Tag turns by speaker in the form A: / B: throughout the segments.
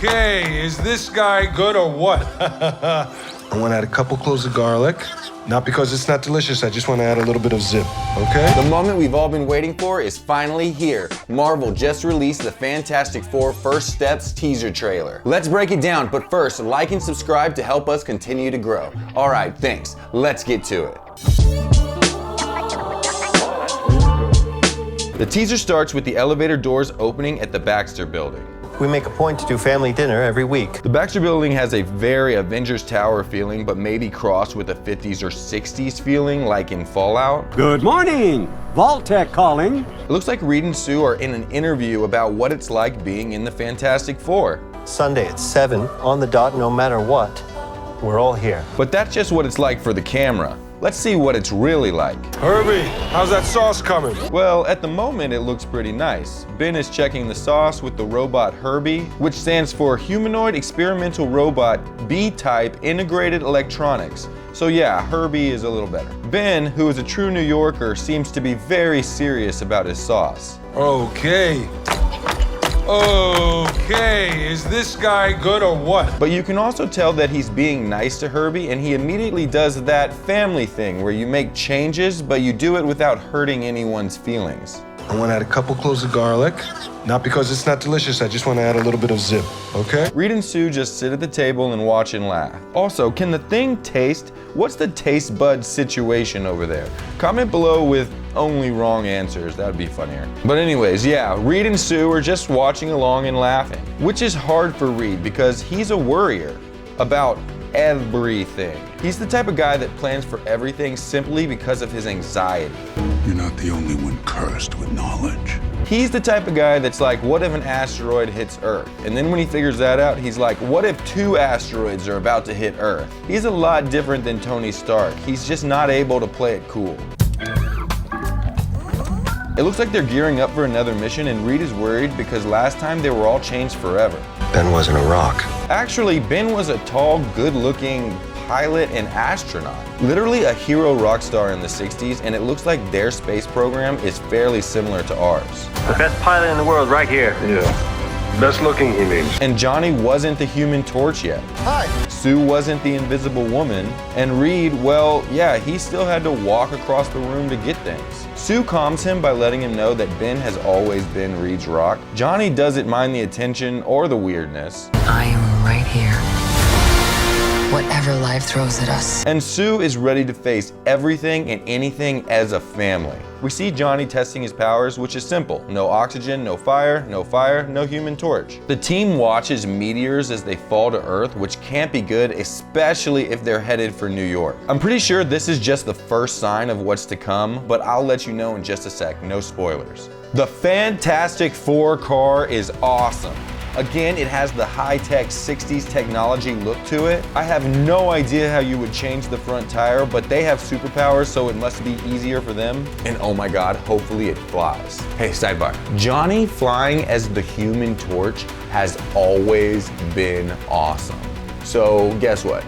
A: Okay, is this guy good or what? I want to add a couple cloves of garlic. Not because it's not delicious, I just want to add a little bit of zip, okay?
B: The moment we've all been waiting for is finally here. Marvel just released the Fantastic Four First Steps teaser trailer. Let's break it down, but first, like and subscribe to help us continue to grow. All right, thanks. Let's get to it. The teaser starts with the elevator doors opening at the Baxter Building.
C: We make a point to do family dinner every week.
B: The Baxter Building has a very Avengers Tower feeling, but maybe crossed with a 50s or 60s feeling like in Fallout.
D: Good morning! Vault-Tec calling.
B: It looks like Reed and Sue are in an interview about what it's like being in the Fantastic Four.
C: Sunday at 7, on the dot, no matter what. We're all here.
B: But that's just what it's like for the camera. Let's see what it's really like.
A: Herbie, how's that sauce coming?
B: Well, at the moment it looks pretty nice. Ben is checking the sauce with the robot Herbie, which stands for Humanoid Experimental Robot B-Type Integrated Electronics. So yeah, Herbie is a little better. Ben, who is a true New Yorker, seems to be very serious about his sauce.
A: Okay, is this guy good or what?
B: But you can also tell that he's being nice to Herbie, and he immediately does that family thing where you make changes, but you do it without hurting anyone's feelings.
A: I want to add a couple cloves of garlic. Not because it's not delicious, I just want to add a little bit of zip, okay?
B: Reed and Sue just sit at the table and watch and laugh. Also, can the thing taste? What's the taste bud situation over there? Comment below with only wrong answers, that would be funnier. But anyways, yeah, Reed and Sue are just watching along and laughing, which is hard for Reed because he's a worrier about everything. He's the type of guy that plans for everything simply because of his anxiety.
E: You're not the only one cursed with knowledge.
B: He's the type of guy that's like, what if an asteroid hits Earth? And then when he figures that out, he's like, what if 2 asteroids are about to hit Earth? He's a lot different than Tony Stark. He's just not able to play it cool. It looks like they're gearing up for another mission, and Reed is worried because last time they were all changed forever.
C: Ben wasn't a rock.
B: Actually, Ben was a tall, good-looking pilot and astronaut. Literally a hero rock star in the 60s, and it looks like their space program is fairly similar to ours.
C: The best pilot in the world right here.
A: Yeah. Best looking, he means.
B: And Johnny wasn't the Human Torch yet.
C: Hi.
B: Sue wasn't the Invisible Woman. And Reed, well, yeah, he still had to walk across the room to get things. Sue calms him by letting him know that Ben has always been Reed's rock. Johnny doesn't mind the attention or the weirdness.
F: I am right here. Whatever life throws at us.
B: And Sue is ready to face everything and anything as a family. We see Johnny testing his powers, which is simple. No oxygen, no fire, no Human Torch. The team watches meteors as they fall to Earth, which can't be good, especially if they're headed for New York. I'm pretty sure this is just the first sign of what's to come, but I'll let you know in just a sec, no spoilers. The Fantastic Four car is awesome. Again, it has the high-tech 60s technology look to it. I have no idea how you would change the front tire, but they have superpowers, so it must be easier for them. And oh my God, hopefully it flies. Hey, sidebar. Johnny flying as the Human Torch has always been awesome. So guess what?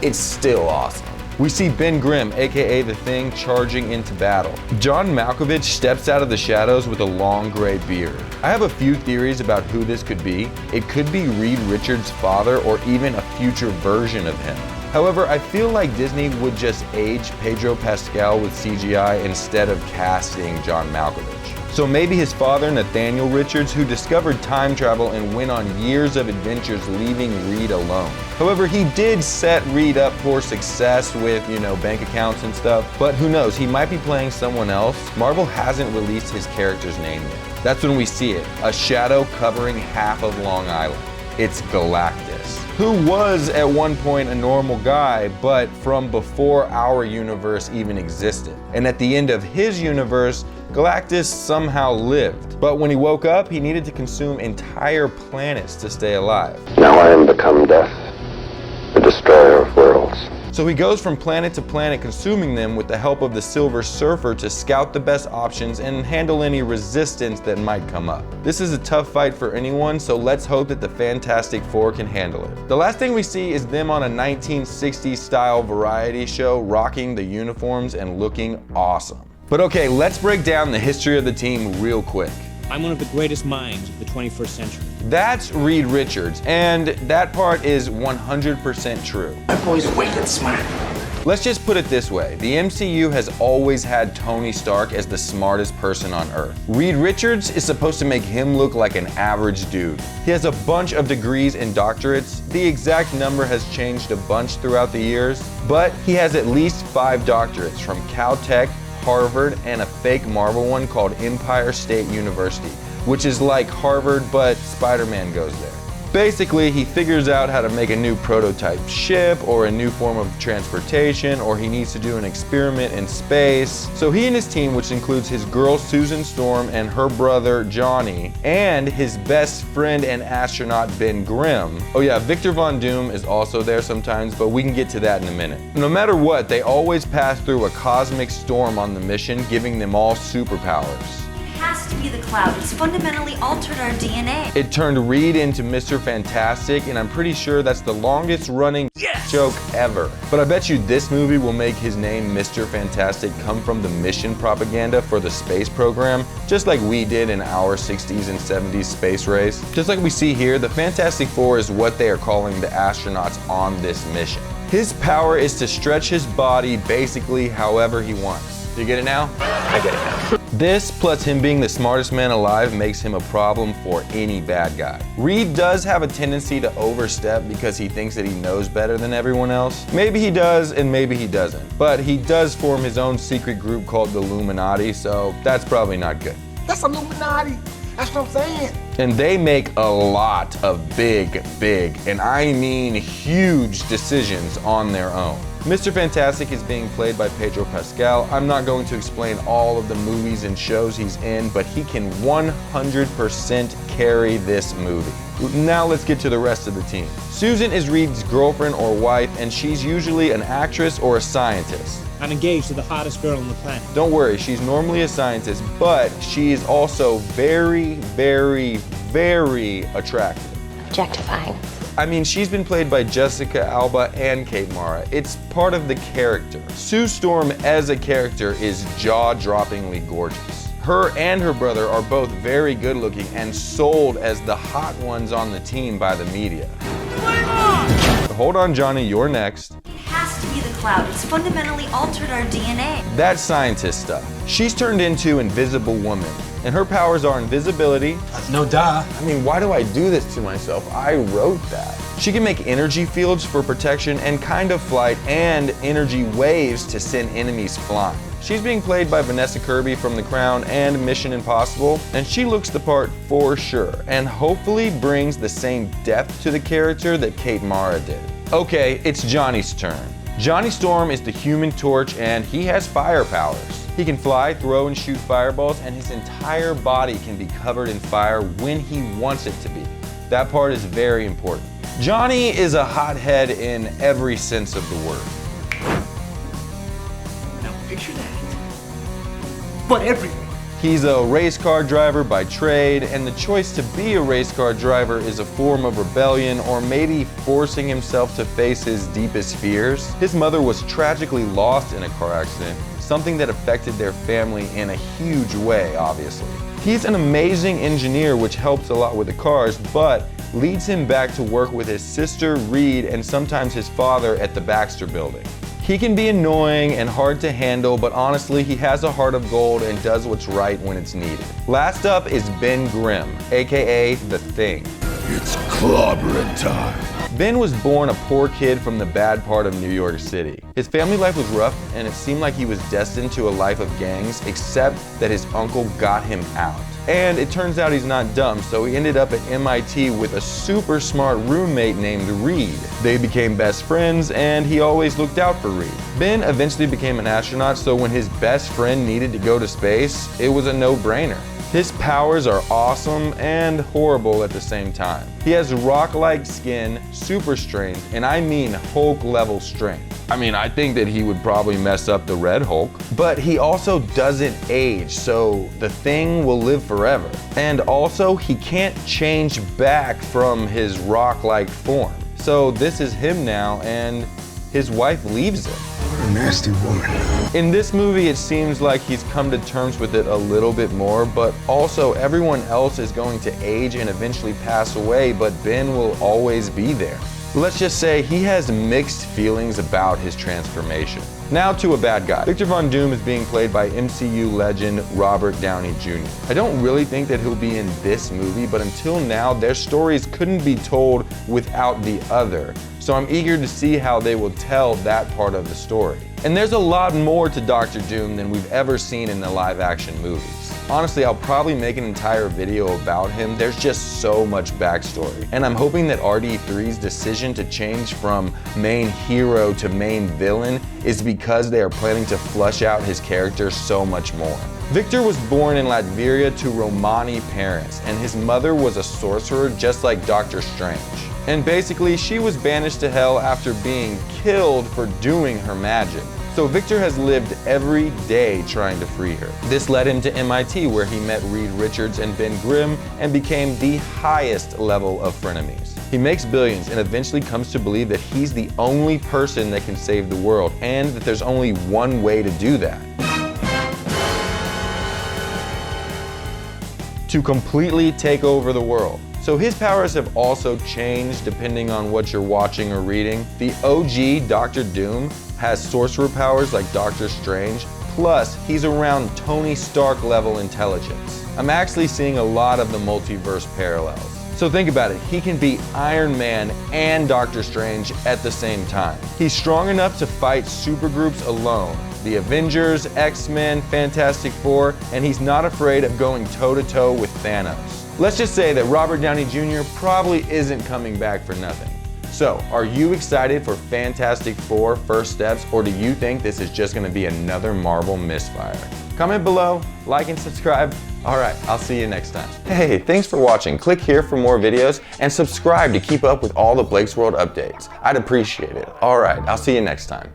B: It's still awesome. We see Ben Grimm, aka The Thing, charging into battle. John Malkovich steps out of the shadows with a long gray beard. I have a few theories about who this could be. It could be Reed Richards' father or even a future version of him. However, I feel like Disney would just age Pedro Pascal with CGI instead of casting John Malkovich. So maybe his father, Nathaniel Richards, who discovered time travel and went on years of adventures leaving Reed alone. However, he did set Reed up for success with, bank accounts and stuff. But who knows, he might be playing someone else. Marvel hasn't released his character's name yet. That's when we see it, a shadow covering half of Long Island. It's Galactus, who was at one point a normal guy, but from before our universe even existed. And at the end of his universe, Galactus somehow lived. But when he woke up, he needed to consume entire planets to stay alive.
G: Now I am become death, the destroyer of worlds.
B: So he goes from planet to planet, consuming them with the help of the Silver Surfer to scout the best options and handle any resistance that might come up. This is a tough fight for anyone, so let's hope that the Fantastic Four can handle it. The last thing we see is them on a 1960s style variety show, rocking the uniforms and looking awesome. But okay, let's break down the history of the team real quick.
H: I'm one of the greatest minds of the 21st century.
B: That's Reed Richards, and that part is 100% true.
I: That boy's wicked smart.
B: Let's just put it this way. The MCU has always had Tony Stark as the smartest person on Earth. Reed Richards is supposed to make him look like an average dude. He has a bunch of degrees and doctorates. The exact number has changed a bunch throughout the years, but he has at least 5 doctorates from Caltech, Harvard, and a fake Marvel one called Empire State University, which is like Harvard, but Spider-Man goes there. Basically, he figures out how to make a new prototype ship or a new form of transportation, or he needs to do an experiment in space. So he and his team, which includes his girl Susan Storm and her brother Johnny, and his best friend and astronaut Ben Grimm. Oh yeah, Victor Von Doom is also there sometimes, but we can get to that in a minute. No matter what, they always pass through a cosmic storm on the mission, giving them all superpowers.
J: Has to be the cloud. It's fundamentally altered our DNA.
B: It turned Reed into Mr. Fantastic, and I'm pretty sure that's the longest running joke ever. But I bet you this movie will make his name Mr. Fantastic come from the mission propaganda for the space program, just like we did in our 60s and 70s space race. Just like we see here, the Fantastic Four is what they are calling the astronauts on this mission. His power is to stretch his body basically however he wants. Do you get it now?
I: I get it now.
B: This, plus him being the smartest man alive, makes him a problem for any bad guy. Reed does have a tendency to overstep because he thinks that he knows better than everyone else. Maybe he does and maybe he doesn't. But he does form his own secret group called the Illuminati, so that's probably not good.
I: That's Illuminati. That's what I'm saying.
B: And they make a lot of big, and I mean huge decisions on their own. Mr. Fantastic is being played by Pedro Pascal. I'm not going to explain all of the movies and shows he's in, but he can 100% carry this movie. Now let's get to the rest of the team. Susan is Reed's girlfriend or wife, and she's usually an actress or a scientist.
H: I'm engaged to the hottest girl on the planet.
B: Don't worry, she's normally a scientist, but she is also very attractive.
J: Objectifying.
B: I mean, she's been played by Jessica Alba and Kate Mara. It's part of the character. Sue Storm as a character is jaw-droppingly gorgeous. Her and her brother are both very good looking and sold as the hot ones on the team by the media. Hold on, Johnny, you're next.
J: It has to be the cloud. It's fundamentally altered our DNA.
B: That's scientist stuff. She's turned into Invisible Woman, and her powers are invisibility.
I: No duh.
B: I mean, why do I do this to myself? I wrote that. She can make energy fields for protection and kind of flight, and energy waves to send enemies flying. She's being played by Vanessa Kirby from The Crown and Mission Impossible, and she looks the part for sure, and hopefully brings the same depth to the character that Kate Mara did. Okay, it's Johnny's turn. Johnny Storm is the Human Torch, and he has fire powers. He can fly, throw, and shoot fireballs, and his entire body can be covered in fire when he wants it to be. That part is very important. Johnny is a hothead in every sense of the word.
I: Now picture that. But everywhere.
B: He's a race car driver by trade, and the choice to be a race car driver is a form of rebellion, or maybe forcing himself to face his deepest fears. His mother was tragically lost in a car accident, something that affected their family in a huge way, obviously. He's an amazing engineer, which helps a lot with the cars, but leads him back to work with his sister Reed and sometimes his father at the Baxter Building. He can be annoying and hard to handle, but honestly, he has a heart of gold and does what's right when it's needed. Last up is Ben Grimm, aka The Thing.
E: It's clobbering time.
B: Ben was born a poor kid from the bad part of New York City. His family life was rough, and it seemed like he was destined to a life of gangs, except that his uncle got him out. And it turns out he's not dumb, so he ended up at MIT with a super smart roommate named Reed. They became best friends, and he always looked out for Reed. Ben eventually became an astronaut, so when his best friend needed to go to space, it was a no-brainer. His powers are awesome and horrible at the same time. He has rock-like skin, super strength, and I mean Hulk-level strength. I mean, I think that he would probably mess up the Red Hulk. But he also doesn't age, so the Thing will live forever. And also, he can't change back from his rock-like form. So this is him now, and his wife leaves him.
E: a nasty woman.
B: In this movie, it seems like he's come to terms with it a little bit more, but also everyone else is going to age and eventually pass away, but Ben will always be there. Let's just say he has mixed feelings about his transformation. Now to a bad guy. Victor Von Doom is being played by MCU legend Robert Downey Jr. I don't really think that he'll be in this movie, but until now, their stories couldn't be told without the other. So I'm eager to see how they will tell that part of the story. And there's a lot more to Doctor Doom than we've ever seen in the live-action movies. Honestly, I'll probably make an entire video about him. There's just so much backstory. And I'm hoping that RD3's decision to change from main hero to main villain is because they are planning to flush out his character so much more. Victor was born in Latveria to Romani parents, and his mother was a sorcerer just like Doctor Strange. And basically, she was banished to hell after being killed for doing her magic. So Victor has lived every day trying to free her. This led him to MIT, where he met Reed Richards and Ben Grimm and became the highest level of frenemies. He makes billions and eventually comes to believe that he's the only person that can save the world, and that there's only one way to do that. To completely take over the world. So his powers have also changed depending on what you're watching or reading. The OG Doctor Doom has sorcerer powers like Doctor Strange, plus he's around Tony Stark level intelligence. I'm actually seeing a lot of the multiverse parallels. So think about it, he can be Iron Man and Doctor Strange at the same time. He's strong enough to fight supergroups alone. The Avengers, X-Men, Fantastic Four, and he's not afraid of going toe-to-toe with Thanos. Let's just say that Robert Downey Jr. probably isn't coming back for nothing. So, are you excited for Fantastic Four First Steps, or do you think this is just gonna be another Marvel misfire? Comment below, like and subscribe. All right, I'll see you next time. Hey, thanks for watching. Click here for more videos and subscribe to keep up with all the Blake's World updates. I'd appreciate it. All right, I'll see you next time.